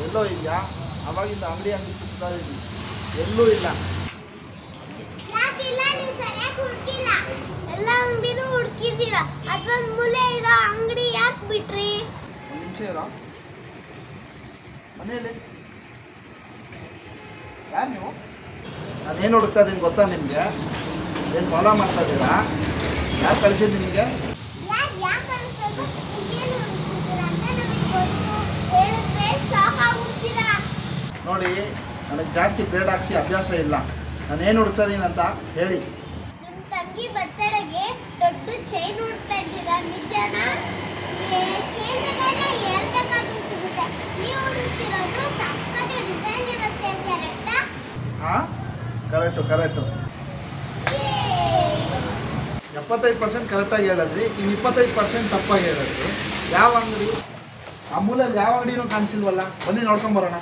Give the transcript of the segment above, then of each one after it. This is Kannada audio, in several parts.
ಎಲ್ಲೋ ಇದೆಯಾ? ಅವಾಗಿಂದ ಅಂಗಡಿ ಸುತ್ತಾ ಇದ್ದೀನಿ, ಎಲ್ಲೂ ಇಲ್ಲ. ಎಲ್ಲ ಅಂಗಡಿನೂ ಹುಡುಕಿದ್ದೀರಾ, ಅದೊಂದು ಮೂಲೆ ಇರೋ ಅಂಗಡಿ ಯಾಕೆ ಬಿಟ್ರಿ? ಒಂದು ನಿಮಿಷ ಇರೋ. ಮನೆಯಲ್ಲಿ ಯಾರು ನೀವು? ನಾನೇನು ಹುಡುಕ್ತಾ ಇದ್ದೀನಿ ಗೊತ್ತಾ ನಿಮಗೆ? ಏನು ಫಾಲೋ ಮಾಡ್ತಾ ಇದ್ದೀರಾ? ಯಾರು ಕಳಿಸಿದ್ದು ನಿಮಗೆ? ನೋಡಿ, ನನಗೆ ಜಾಸ್ತಿ ಬ್ಲೇಡ್ ಹಾಕ್ಸಿ ಅಭ್ಯಾಸ ಇಲ್ಲ. ನಾನೇನು ಹುಡುಕ್ತಾ ಇದ್ದೀನಿ ಅಂತ ಹೇಳಿ. ನಿಮ್ಮ ತಂಗಿ ಬರ್ತಡೆಗೆ ದೊಡ್ಡ ಚೈನ್ ಹುಡುಕ್ತಾ ಇದ್ದೀರಾ, ನಿಜನಾ? ಚೈನ್ ಬೇಕಾದ್ರೆ ಏನು ಬೇಕಾದ್ರೂ ಸಿಗುತ್ತೆ. ನೀವು ಹುಡುಕ್ತಿರೋದು ಸಕ್ಕತ್ತ ಡಿಸೈನ್ ಇರೋ ಚೈನ್, ಕರೆಕ್ಟಾ? ಹಾಂ, ಕರೆಕ್ಟು. 75% ಕರೆಕ್ಟಾಗಿ ಹೇಳಿದ್ರಿ, ಇನ್ನು 25% ತಪ್ಪಾಗಿ ಹೇಳಿದ್ರಿ. ಯಾವ ಅಂಗಡಿ? ಆ ಮೂಲಲ್ಲಿ ಯಾವ ಅಂಗಡಿನೂ ಕಾಣಿಸಿಲ್ವಲ್ಲ. ಬನ್ನಿ ನೋಡ್ಕೊಂಬರೋಣ.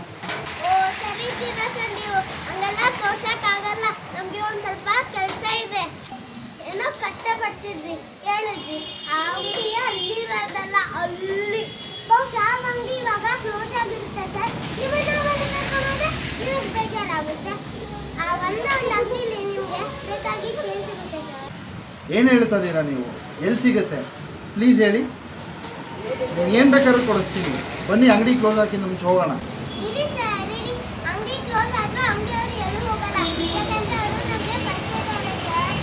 ನೀವು ಹಂಗೆಲ್ಲ ತೋರ್ಸಕ್ಕಾಗಲ್ಲ, ನಮ್ಗೆ ಒಂದು ಸ್ವಲ್ಪ ಕೆಲಸ ಇದೆ. ಏನೋ ಕಷ್ಟಪಡ್ತಿದ್ವಿ, ಹೇಳಿದ್ವಿ. ಆ ಅಂಗಡಿ ಅಲ್ಲಿರೋದಲ್ಲ, ಅಲ್ಲಿ ಬಹುಶಃ ಅಂಗಡಿ ಇವಾಗ ಕ್ಲೋಸ್ ಆಗಿರುತ್ತೆ ಸರ್. ನಿಮಗೆ ಬೇಜಾರಾಗುತ್ತೆ. ಆ ಒಂದು ಅಂಗಡಿಲಿ ನಿಮಗೆ ಬೇಕಾಗಿ ಚೇಂಜ್ ಸಿಗುತ್ತೆ ಸರ್. ಏನು ಹೇಳ್ತದೀರಾ ನೀವು? ಎಲ್ಲಿ ಸಿಗುತ್ತೆ ಪ್ಲೀಸ್ ಹೇಳಿ. ಏನು ಬೇಕಾದ್ರೂ ಕೊಡಿಸ್ತೀನಿ. ಬನ್ನಿ, ಅಂಗಡಿ ಕ್ಲೋಸ್ ಹಾಕಿ ಮುಂಚೆ ಹೋಗೋಣ. ಅಂಗಡಿ ಕ್ಲೋಸ್ ಆದ್ರೂ ಅಂಗಡಿಯವರು ಎಲ್ಲೂ ಹೋಗಲ್ಲ, ಯಾಕಂದ್ರೆ ಅವರು ನಮಗೆ ಪರಿಚಯದವರೇ ಸರ್.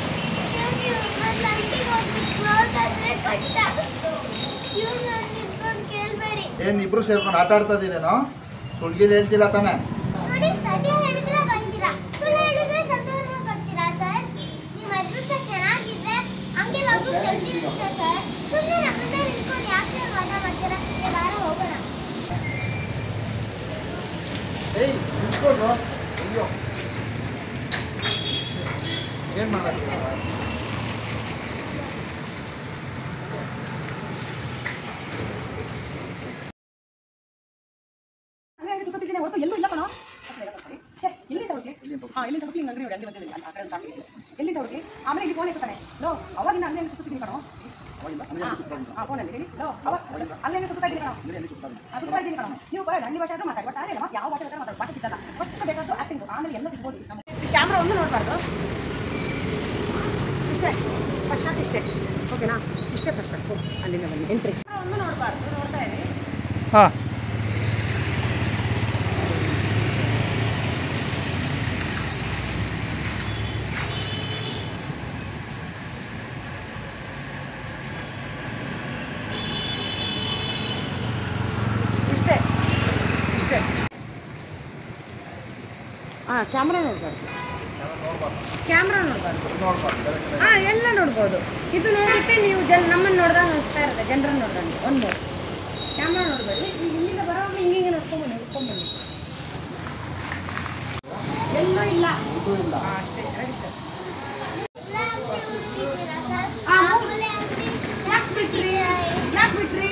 ಅಂಗಡಿಗೆ ಹೋಗಿ ಕ್ಲೋಸ್ ಆದ್ರೆ ಕಷ್ಟ. ಇವ್ರು ನಿಂತ್ಕೊಂಡು ಕೇಳಬೇಡಿ. ಏನು ಇಬ್ರು ಸೇರ್ಕೊಂಡು ಆಟ ಆಡ್ತಾ ಇದ್ದೀರೇನೋ? ಸುಳ್ಗಿಲ್ ಹೇಳ್ತಿಲ್ಲ ತಾನೆ? ನೋಡಿ, ಸತ್ಯ ಹೇಳಿದ್ರೆ ಬೈತೀರಾ, ಸುಳ್ಳು ಹೇಳಿದ್ರೆ ಸಂತೋಷ ಪಡ್ತೀರಾ ಸರ್. ನಿಮ್ಮ ಅದೃಷ್ಟ ಚೆನ್ನಾಗಿದ್ರೆ ಅಂಗಡಿ ಹೋಗಿ ತೆಗ್ದಿರುತ್ತೆ ಸರ್. ಸುಮ್ಮನೆ ನಮ್ಮನ್ನ ನಿಂತ್ಕೊಂಡು ಯಾಕೆ ಸರ್ ವಾದ ಮಾಡ್ತೀರಾ? ಬಾರ ಹೋಗೋಣ. ಏಯ್ ನಿಂತ್ಕೊಂಡು, ಅಯ್ಯೋ ಏನು ಮಾಡಕ್ಕೆ? ಸುತ್ತಿದ್ದೀನಿ ಹೊರತು ಎಲ್ಲೂ ಇಲ್ಲ ಕಣೋ. ಎಲ್ಲಿ ತಗೊಳ್ಳಿ? ಹಾಂ, ಎಲ್ಲಿ ತಗೊಳ್ಳಿ? ಅಂಗಡಿ ನೋಡಿ, ಅಂಗಡಿ ಬಂದಿಲ್ಲ, ಆ ಕಡೆ ಸ್ಟಾರ್ಟ್ ಎಲ್ಲಿ ತಗೊಳ್ಳಿ? ಆಮೇಲೆ ಇಲ್ಲಿ ಫೋನ್ ಇರ್ತಾನೆ. ಲೋ, ಅವಾಗಿನ ಅಂಗಡಿ ಸುತ್ತಿದ್ದೀನಿ ಕಣೋ. ಹಾಂ, ಫೋನಲ್ಲಿ ಹೇಳಿ. ಲೋ, ಅಲ್ಲೇ ಸುತ್ತಾ ಇದ್ದೀನಿ ಕಣೋ. ಸುತ್ತಾ ಇದ್ದೀನಿ ಕಣೋ. ನೀವು ಬರೋ ಹಳ್ಳಿ ಭಾಷೆ ಆದರೂ ಮಾತಾಡಿ, ಬಟ್ ಅದೇ ಯಾವ ಭಾಷೆ ಬೇಕಾದ್ರೆ ಮಾತಾಡಿ, ಭಾಷೆ ಸಿಕ್ಕಲ್ಲ. ಫಸ್ಟ್ ಬೇಕಾದ್ದು ಆ್ಯಕ್ಟಿಂಗು, ಆಮೇಲೆ ಎಲ್ಲ ಸಿಗ್ಬೋದು. ಕ್ಯಾಮ್ರಾ ಒಂದು ನೋಡಬಾರ್ದು. ಇಷ್ಟೇ ಫಸ್ಟ್ ಶಾಟ್, ಇಷ್ಟೇ ಓಕೆನಾ? ಇಷ್ಟೇ ಫಸ್ಟ್ ಶಾಟ್. ಅಲ್ಲಿಂದ ಬನ್ನಿ, ಎಂಟ್ರಿ ಒಂದು ನೋಡಬಾರ್ದು. ನೋಡ್ತಾ ಇರಿ. ಹಾಂ, ಹಾಂ, ಕ್ಯಾಮ್ರಾ ನೋಡಬಾರ್ದು. ಕ್ಯಾಮ್ರಾ ನೋಡಬಾರ್ದು. ಹಾಂ, ಎಲ್ಲ ನೋಡ್ಬೋದು. ಇದು ನೋಡಿಬಿಟ್ಟು ನೀವು ನಮ್ಮನ್ನು ನೋಡ್ದಂಗೆ ಅನಿಸ್ತಾ ಇರುತ್ತೆ, ಜನರನ್ನು ನೋಡ್ದಂಗೆ. ಒಂದು ಕ್ಯಾಮ್ರಾ ನೋಡಬೇಡಿ. ಈಗ ಇಲ್ಲಿಂದ ಬರೋವಾಗ ಹಿಂಗೆ ನೋಡ್ಕೊಂಬನ್ನಿ, ಹುಡ್ಕೊಂಬನ್ನಿ. ಎಲ್ಲೂ ಇಲ್ಲ. ಹಾಂ, ಅಷ್ಟೇ. Ready sir. ಯಾಕೆ ಬಿಟ್ರಿ?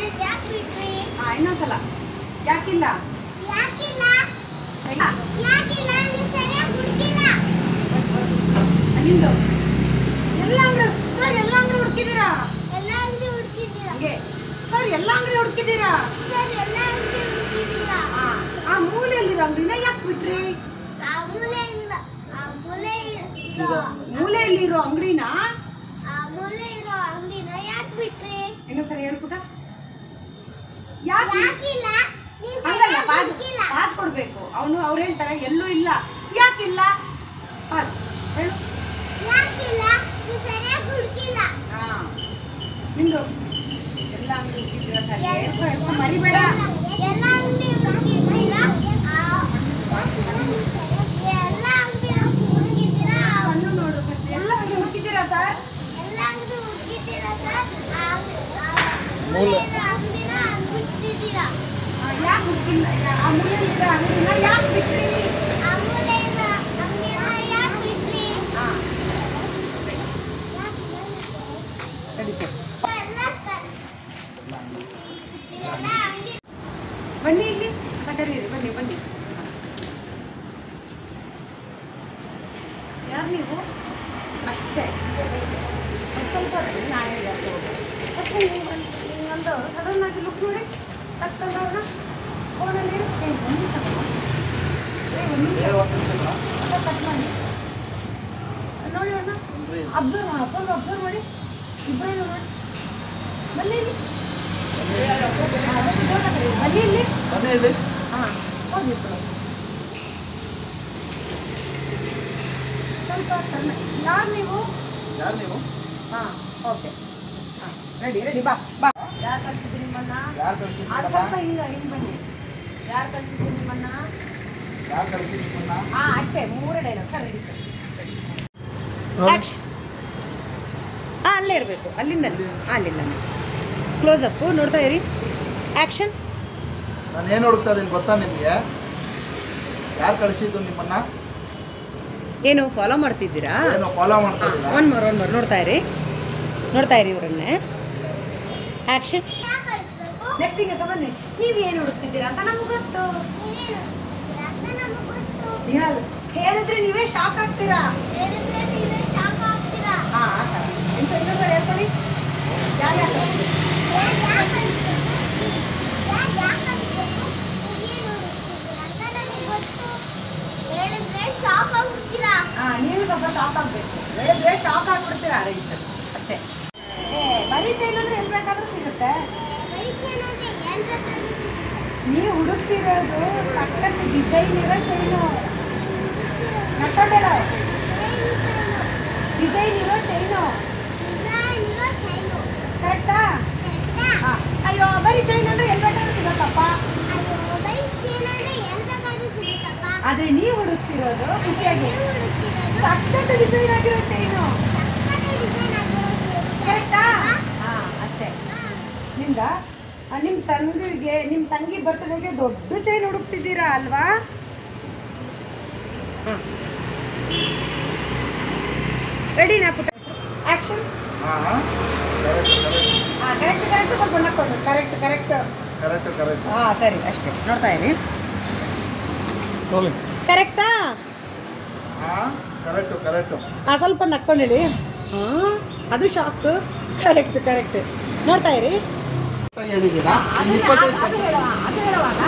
ಹಾಂ, ಇನ್ನೊಂದ್ಸಲ. ಯಾಕಿಲ್ಲ? ಎಲ್ಲ ಅಂಗಡಿ ಸರ್, ಎಲ್ಲ ಅಂಗಡಿ ಹುಡುಕಿದ್ದೀರಾ? ಸರ್, ಎಲ್ಲ ಅಂಗಡಿ ಹುಡುಕಿದ್ದೀರಾ? ಆ ಮೂಲೆಯಲ್ಲಿರೋ ಅಂಗಡಿನ ಯಾಕೆ ಬಿಟ್ರಿ? ಮೂಲೆಯಲ್ಲಿರೋ ಅಂಗಡಿನ ಇನ್ನೊಂದ್ಸರಿ ಹೇಳ್ಬಿಟ್ಟ. ಯಾಕಿಲ್ಲ? ಹಂಗಲ್ಲ, ಪಾಸ್ ಕೊಡ್ಬೇಕು. ಅವ್ರು ಹೇಳ್ತಾರೆ ಎಲ್ಲೂ ಇಲ್ಲ. ಯಾಕಿಲ್ಲ? ಪಾಸ್ ಹೇಳು. ಹಾಂ, ನಿಂದು ಎಲ್ಲ ಅಂಗಡಿ ಹುಡುಕಿದ್ದೀರಾ ಸರ್? ಮರಿಬೇಡ. ಕಣ್ಣು ನೋಡು ಫಸ್ಟ್. ಎಲ್ಲ ಅಂಗಡಿ ಹುಡುಕಿದ್ದೀರಾ ಸರ್? ಯಾಕೆ ಹುಡುಕಿಲ್ಲ? ಆ ಮೂಲೆಯಲ್ಲಿರೋ ಅಂಗಡಿನ ಯಾಕೆ ಬಿಟ್ರಿ? ಸರಿ ಸರ್, ಬನ್ನಿ ಇಲ್ಲಿ. ಯಾರು ನೀವು ಅಷ್ಟೇ ಸ್ವಲ್ಪ ನಾನೇ ಅಷ್ಟೇ ನಿಮ್ಮೊಂದು ಸಡನ್ ಆಗಿ ಲುಕ್ ನೋಡಿ ತಕ್ಕಂದವ್ರನ್ನ ಫೋನಲ್ಲಿ ಕಟ್ ಮಾಡಿ ನೋಡಿ ಅಣ್ಣ ಅಬ್ಸರ್ವ್ ಅಬ್ಸರ್ವ್ ಮಾಡಿ ಇಬ್ಬರೇ ನೋಡಿ ಬನ್ನಿ ಇಲ್ಲಿ ಬನ್ನಿ ಇಲ್ಲಿ ಹಾಂ ಹೋಗಿ ಸ್ವಲ್ಪ ಯಾರು ನೀವು ಹಾಂ ಓಕೆ ಹಾಂ ರೆಡಿ ಬಾ ಯಾರು ಕಳಿಸಿದ್ರಿ ನಿಮ್ಮನ್ನ ಅದು ಸ್ವಲ್ಪ ಹಿಂಗೆ ಬನ್ನಿ ಯಾರು ಕಳಿಸಿದ್ರಿ ನಿಮ್ಮನ್ನ ಹಾಂ ಅಷ್ಟೇ 3 ಡೈಲಾಗ್ ಸರ್ ರೆಡಿ ಸರ್ ಹಾಂ ಅಲ್ಲೇ ಇರಬೇಕು ಅಲ್ಲಿಂದ ಕ್ಲೋಸಪ್ಪು ನೋಡ್ತಾ ಇರಿ ಆ್ಯಕ್ಷನ್. ನಾನು ಏನು ಹುಡುಕ್ತಾ ಇದ್ದೀನಿ ಗೊತ್ತಾ ನಿಮಗೆ? ಯಾರು ಕಳಿಸಿದ್ದು ನಿಮ್ಮನ್ನ? ಏನು ಫಾಲೋ ಮಾಡ್ತಿದ್ದೀರಾ? ಏನು ಫಾಲೋ ಮಾಡ್ತಾ ಇದ್ದೀರಾ? ಒನ್ ಮೋರ್ ನೋಡ್ತಾ ಇರಿ ಇವರನ್ನೇ. ಆ್ಯಕ್ಷನ್. ನೆಕ್ಸ್ಟ್ ಈಗ ಬನ್ನಿ, ನೀವೇನು ಹುಡುಕ್ತಿದ್ದೀರಾ ಅಂತ ನಮ್ಗೆ ಗೊತ್ತು. ಹೇಳಿದ್ರೆ ನೀವೇ ಶಾಕ್ ಆಗ್ತೀರಾ. ಹಾಂ ಇನ್ನೊಂದು ಹೇಳ್ಕೊಳ್ಳಿ. ಯಾರು ನೀವು ಸ್ವಲ್ಪ ಶಾಕ್ ಆಗಬೇಕು. ಹೇಳಿದ್ರೆ ಶಾಕ್ ಆಗ್ಬಿಡ್ತೀರಾ. ರೆಡಿ ಸರ್ ಅಷ್ಟೇ. ಬರೀ ಚೈನ್ ಅಂದ್ರೆ ಎಲ್ಲಿ ಬೇಕಾದ್ರೂ ಸಿಗುತ್ತೆ. ನೀವು ಹುಡುಕ್ತಿರೋದು ಸಕ್ಕತ್ ಡಿಸೈನ್ ಇರೋ ಚೈನು. ನಟ್ಟೋಟೇಳ ಡಿಸೈನ್ ಇರೋ ಚೈನು ಕರೆಕ್ಟಾ? ಹಾಂ. ಅಯ್ಯೋ ಬರೀ ಚೈನ್ ಅಂದ್ರೆ ಎಲ್ಲಿ ಬೇಕಾದ್ರೂ ಸಿಗುತ್ತಪ್ಪ. ಆದ್ರೆ ನೀವು ಹುಡುಕ್ತಿರೋದು ಖುಷಿಯಾಗಿ ಸಕ್ಕತ್ ಡಿಸೈನ್ ಆಗಿರೋ ಚೈನು. ಕರೆಕ್ಟಾ? ಹಾಂ ಅಷ್ಟೇ. ನಿಮ್ಮ ತಂಗಿ ಬರ್ತಡೆಗೆ ದೊಡ್ಡ ಚೈನ್ ಹುಡುಕ್ತಿದ್ದೀರಾ ಅಲ್ವಾ? ಹಾಂ ರೆಡಿನಾ ಪುಟ್ಟ? ಆ್ಯಕ್ಷನ್. ಹಾಂ ಕರೆಕ್ಟ್ ಸ್ವಲ್ಪ ನಕ್ಕೊಂಡು ಕರೆಕ್ಟ್ ಹಾಂ ಸರಿ ಅಷ್ಟೇ. ನೋಡ್ತಾ ಇರಿ. ಕರೆಕ್ಟಾ? ಹಾಂ ಕರೆಕ್ಟು ಹಾಂ ಸ್ವಲ್ಪ ನಕ್ಕೊಂಡಿರಿ. ಹಾಂ ಅದು ಶಾಕ್. ಕರೆಕ್ಟ್ ನೋಡ್ತಾ ಇರಿ. ಹೇಳಿದ್ದೀರಾ? ಅದು ಹೇಳುವಾಗ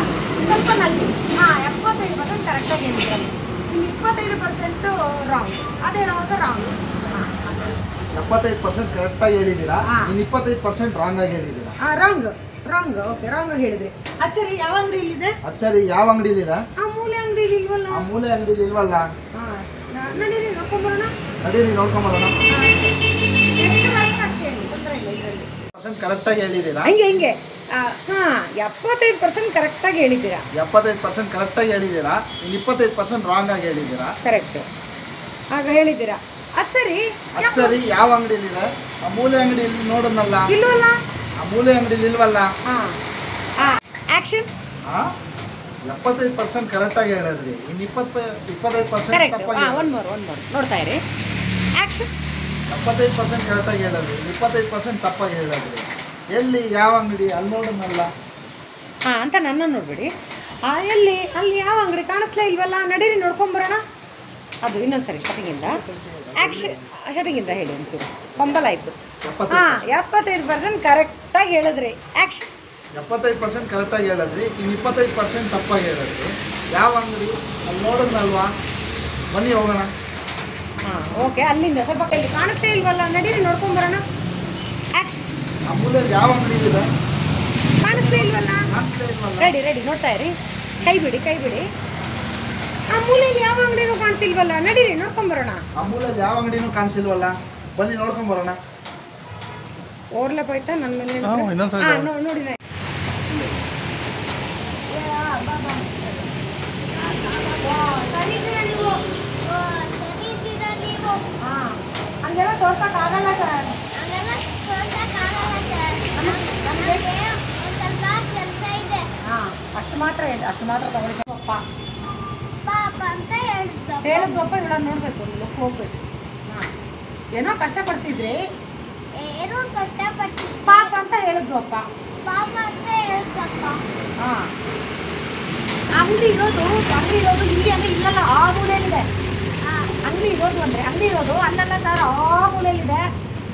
ಸ್ವಲ್ಪ ನಲ್ಲಿ. ಹಾಂ 75% ಕರೆಕ್ಟಾಗಿ ಹೇಳಿದ್ದಾರೆ. ಇನ್ನು 25% ರಾಂಗ್. ಅದು ಹೇಳುವಾಗ ರಾಂಗ್. 75% ಕರೆಕ್ಟಾಗಿ ಹೇಳಿದ್ದೀರಾ, ಇನ್ನು 25% ರಾಂಗ್ ಆಗಿ ಹೇಳಿದ್ದೀರಾ. ರಾಂಗ್ ಓಕೆ ರಾಂಗ್ ಆಗಿ ಹೇಳಿದ್ರಿ. ಅದು ಸರಿ. ಯಾವ ಅಂಗಡಿಯಲ್ಲಿದೆ? ಅದು ಸರಿ, ಯಾವ ಅಂಗಡಿಲಿದೆ? ಆ ಮೂಲೆ ಅಂಗಡಿಲಿ ಇಲ್ವಲ್ಲ. ಆ ಮೂಲೆ ಅಂಗಡಿಲಿ ಇಲ್ವಲ್ಲ. ಹಾಂ ನಡೀರಿ ನೋಡ್ಕೊಂಬರೋಣ. ನಡೀರಿ ನೋಡ್ಕೊಂಬರೋಣ. ಎಷ್ಟು ಮಾರ್ಕ್ ಆಗ್ತೇನೆ ತೊಂದರೆ ಇಲ್ಲ ಇದರಲ್ಲಿ. ಕರೆಕ್ಟಾಗಿ ಹೇಳಿದ್ದೀರಾ? ಹಿಂಗೆ ಹಾಂ 75% ಕರೆಕ್ಟಾಗಿ ಹೇಳಿದ್ದೀರಾ. 75% ಕರೆಕ್ಟಾಗಿ ಹೇಳಿದ್ದೀರಾ, ಇನ್ನು 25% ರಾಂಗ್ ಆಗಿ ಹೇಳಿದ್ದೀರಾ. ಕರೆಕ್ಟ್ ಆಗ ಹೇಳಿದ್ದೀರಾ. ಅದು ಸರಿ. ಯಾವ ಅಂಗಡಿಲಿದೆ? ಆ ಮೂಲೆ ಅಂಗಡಿಲಿ ನೋಡೋದಲ್ಲ. ಇಲ್ವಲ್ಲ. ಆ ಮೂಲೆ ಅಂಗಡಿಲಿ ಇಲ್ವಲ್ಲ. ಹಾಂ ಆ್ಯಕ್ಷನ್. ಹಾಂ 75% ಕರೆಕ್ಟಾಗಿ ಹೇಳಿದ್ರಿ, ಇನ್ನು 25% ಕರೆಕ್ಟ್. ತಪ್ಪಾಗಿ. ಒನ್ ಮೋರ್ ನೋಡ್ತಾ ಇರಿ. ಆ್ಯಕ್ಷನ್. 75% ಕರೆಕ್ಟಾಗಿ ಹೇಳಿದ್ರಿ, 25% ತಪ್ಪಾಗಿ ಹೇಳಿದ್ರಿ. ಎಲ್ಲಿ ಯಾವ ಅಂಗಡಿ? ಅಲ್ಲಿ ನೋಡೋದಲ್ಲ. ಹಾಂ ಅಂತ ನನ್ನ ನೋಡ್ಬಿಡಿ. ಅಲ್ಲಿ ಯಾವ ಅಂಗಡಿ ಕಾಣಿಸ್ಲೇ ಇಲ್ವಲ್ಲ. ನಡೀರಿ ನೋಡ್ಕೊಂಬರೋಣ. ಅದು ಇನ್ನೊಂದು ಸರಿ ಶಟಿಂಗಿಂದ ಆ್ಯಕ್ಷನ್. ಶಟಿಂಗಿಂದ ಹೇಳಿ ಒಂಚೂರು ಬಂಬಲಾಯಿತು. ಹಾಂ 75% ಕರೆಕ್ಟಾಗಿ ಹೇಳಿದ್ರಿ. ಆ್ಯಕ್ಷನ್. 75% ಕರೆಕ್ಟಾಗಿ ಹೇಳಿದ್ರಿ, ಇನ್ನು 25% ತಪ್ಪಾಗಿ ಹೇಳಿದ್ರಿ. ಯಾವ ಅಂಗಡಿ? ಅಲ್ಲಿ ನೋಡೋದಲ್ವಾ. ಬನ್ನಿ ಹೋಗೋಣ. ಹಾಂ ಓಕೆ. ಅಲ್ಲಿಂದ ಸ್ವಲ್ಪ ಕೈಲಿ ಕಾಣಿಸ್ತೇ ಇಲ್ವಲ್ಲ. ನಡೀರಿ ನೋಡ್ಕೊಂಬರೋಣ. ಆ್ಯಕ್ಷನ್. ಆ ಮೂಲೆಯಲ್ಲಿ ಯಾವ ಅಂಗಡಿ ಇದೆ? ಕಾಣಿಸ್ತೇ ಇಲ್ವಲ್ಲ. ರೆಡಿ ನೋಡ್ತಾ ಇರಿ. ಕೈ ಬಿಡಿ. ಆ ಮೂಲೆಯಲ್ಲಿ ಯಾವ ಅಂಗಡಿನೂ ಕಾಣಿಸಿಲ್ವಲ್ಲ. ನಡೀರಿ ನೋಡ್ಕೊಂಬರೋಣ. ಆ ಮೂಲೆಯಲ್ಲಿ ಯಾವ ಅಂಗಡಿನೂ ಕಾಣಿಸಿಲ್ವಲ್ಲ. ಬನ್ನಿ ನೋಡ್ಕೊಂಬರೋಣ. ಓರ್ಲಪ್ ಆಯ್ತಾ ನನ್ನ ಮೇಲೆ? ನೋಡಿ ಹಂಗೆಲ್ಲ ತೋರ್ಸಕ್ಕಾಗಲ್ಲ ಸರ್. ಹಾಂ ಅಷ್ಟು ಮಾತ್ರ ತಗೊಳ್ಳಿ. ಹೇಳಿದ್ವಪ್ಪ ಇವಳ ನೋಡ್ಬೇಕು. ಲುಕ್ ಹೋಗ್ಬೇಕು. ಹಾಂ ಏನೋ ಕಷ್ಟಪಡ್ತಿದ್ರಿ. ಪಾಪ ಅಂತ ಹೇಳಿದ್ವಪ್ಪ. ಹಾಂ ಅಂಗಡಿ ಇರೋದು ಇಲ್ಲಿ ಅಂದ್ರೆ ಇಲ್ಲಲ್ಲ. ಆ ಮೂಲೆಯಲ್ಲಿದೆ ಅಂಗಡಿ ಇರೋದು. ಅಂದ್ರೆ ಅಂಗಡಿ ಇರೋದು ಅಲ್ಲಲ್ಲ ಸರ್, ಆ ಮೂಲೆಯಲ್ಲಿದೆ.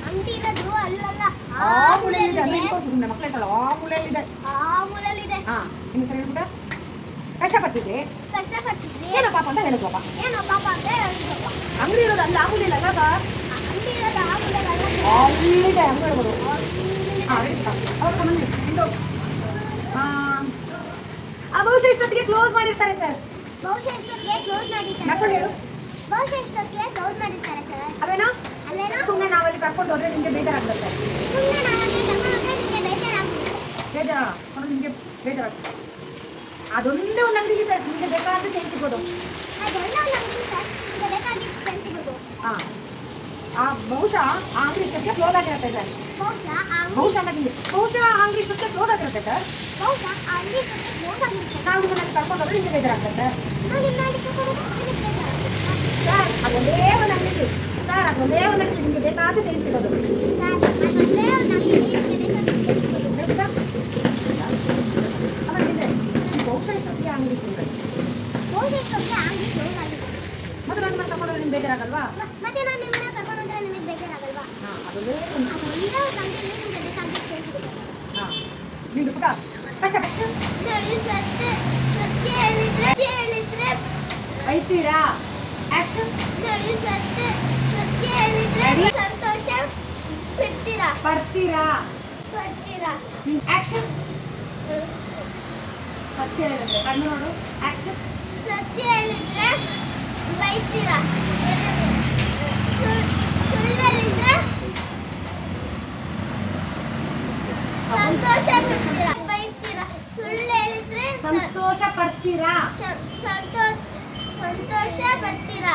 ಅಂಗಡಿ ಇರೋದು ಅಲ್ಲಲ್ಲ, ಆ ಮೂಲೆಯಲ್ಲಿದೆ. ಅಂದ್ರೆ ಸುಮ್ಮನೆ ಮಕ್ಕಳ ಇರ್ತಾಳೆ, ಆ ಮೂಲೆಯಲ್ಲಿದೆ. ಆ ಮೂಲೆಯಲ್ಲಿದೆ. ಹಾ, ನಿಮ್ಮ ಹೆಸರು ಹೇಳ್ಬಿಟ್ಟ? ಕಷ್ಟಪಡ್ತಿದ್ದೆ. ಕಷ್ಟಪಟ್ಟಿದ್ರಿ. ಏನೋ ಪಾಪ ಅಂತ ಹೇಳು ಪಾಪ. ಏನೋ ಪಾಪ ಅಂತ ಹೇಳ್ಬೇಕಪ್ಪ. ಅಂಗಡಿ ಇರೋದು ಅಲ್ಲ, ಆ ಮೂಲೆಯಲ್ಲ ಸರ್. ಅಂಗಡಿ ಇರೋದು ಆ ಮೂಲೆಯಲ್ಲ, ಅಲ್ಲಿದೆ ಅಂಗಡಿ ಹೇಳ್ಬೋದು. ಬಹುಶಃ ಇಷ್ಟೊತ್ತಿಗೆ ಕ್ಲೋಸ್ ಮಾಡಿರ್ತಾರೆ ಸರ್. ಬಹುಶಃ ಇಷ್ಟೊತ್ತಿಗೆ ಕ್ಲೋಸ್ ಮಾಡಿರ್ತಾರೆ. ನಡ್ಕೊಂಡು ಹೇಳು. ಬಹುಶಃ ಇಷ್ಟೊತ್ತಿಗೆ ಕ್ಲೋಸ್ ಮಾಡಿರ್ತಾರೆ ಸರ್. ಅವೇನೋ ಅಲ್ಲೇನೋ ಸುಮ್ಮನೆ ನಾವಲ್ಲಿ ಕರ್ಕೊಂಡು ಹೋದ್ರೆ ನಿಮಗೆ ಬೇಜಾರಾಗ್ತದೆ. ಸುಮ್ಮನೆ ನಾವಲ್ಲಿ ಕರ್ಕೊಂಡು ಹೋದ್ರೆ ನಿಮಗೆ ಬೇಜಾರಾಗ್ತದೆ. ನಿಮಗೆ ಬೇಜಾರಾಗ್ತದೆ. ಅದೊಂದೇ ಒಂದು ಅಂಗಡಿ ಸರ್, ನಿಮಗೆ ಬೇಕಾದ್ರೆ ಚೇಂಜ್ ಸಿಗೋದು. ಅದೊಂದೇ ಒಂದು ಅಂಗಡಿ ಸರ್, ನಿಮಗೆ ಬೇಕಾಗಿದ್ದು ಚೇಂಜ್ ಸಿಗೋದು. ಹಾಂ, ಬಹುಶಃ ಆ ಅಂಗಡಿ ಇಷ್ಟಕ್ಕೆ ಕ್ಲೋಸ್ ಆಗಿರುತ್ತೆ ಸರ್. ಬಹುಶಃ ಆ ಅಂಗಡಿ ಇಷ್ಟಕ್ಕೆ ಕ್ಲೋಸ್ ಆಗಿರುತ್ತೆ ಸರ್. ಬಹುಶಃ ಆ ಅಂಗಡಿ ಇಷ್ಟಕ್ಕೆ ಕ್ಲೋಸ್ ಆಗಿರುತ್ತೆ. ನಾವು ನಿಮ್ಮನ್ನು ಕರ್ಕೊಂಡು ಹೋದ್ರೆ ನಿಮಗೆ ಬೇಜಾರಾಗ್ತದೆ ಸರ್. ನಾವು ನಿಮ್ಮ ಅಂಗಡಿ ಕರ್ಕೊಂಡು ಹೋದ್ರೆ ನಿಮಗೆ ಬೇಜಾರಾಗ್ತದೆ ಸರ್. ಅದೊಂದೇ ಒಂದು ಅಂಗಡಿ ಸರ್, ಅದೊಂದೇ ಒಂದು ಅಂಗಡಿ ನಿಮಗೆ ಬೇಕಾದ್ರೆ ಚೇಂಜ್ ಸಿಗೋದು. ಸರ್. ಅದೊಂದೇ ಒಂದು ಅಂಗಡಿ ನಿಮಗೆ ಬೇಕಾಗಿದ್ದು ಚೇಂಜ್ ಸಿಗೋದು. ಹೇಳ್ಬಿಟ್ಟಾ? ಆಮೇಲೆ ಬಹುಶಃ ಇಷ್ಟೊತ್ತಿಗೆ ಅಂಗಡಿ ಸಿಗುತ್ತೆ. ಬಹುಶಃ ಇಷ್ಟೊತ್ತಿಗೆ ಆ ಅಂಗಡಿ ಕ್ಲೋಸ್ ಆಗಿದೆ. ಮತ್ತೆ ನನ್ನ ಮನೆ ಕರ್ಕೊಂಡು ಹೋದ್ರೆ ನಿಮ್ಗೆ ಬೇಜಾರಾಗಲ್ವಾ? ಮತ್ತೆ ನಾನು ನಿಮ್ಮನ್ನ ಕರ್ಕೊಂಡು ಹೋದ್ರೆ ನಿಮಗೆ ಬೇಜಾರಾಗಲ್ವಾ? ಹಾಂ, ಅದೊಂದೇ ಒಂದು. ಅದೊಂದೇ ಒಂದು ಅಂಗಡಿ ನಿಮಗೆ ಬೇಕಾಗಿದ್ದು ಚೇಂಜ್ ಸಿಗೋದು. ಹಾಂ, ನಿಂದು ಪುಟ ಕಷ್ಟ ಸರಿ, ಸತ್ಯ ಹೇಳಿದ್ರೆ ಬೈತೀರಾ? ಆಕ್ಷನ್. ಸರಿ, ಸತ್ಯ ಹೇಳಿದ್ರೆ ಸಂತೋಷ ಪಡ್ತೀರಾ? ಬರ್ತೀರಾ? ಆಕ್ಷನ್. ಸತ್ಯ ಹೇಳಿದ್ರೆ ಕಣ್ಣು ನೋಡು. ಆಕ್ಷನ್. ಸತ್ಯ ಹೇಳಿದ್ರೆ ಬೈತೀರಾ? ಸುಳ್ಳು ಹೇಳಿದ್ರೆ ಸಂತೋಷ ಪಡ್ತೀರಾ? ಬೈತೀರಾ? ಸುಳ್ಳು ಹೇಳಿದ್ರೆ ಸಂತೋಷ ಪಡ್ತೀರಾ? ಸಂತೋಷ ಪಡ್ತೀರಾ?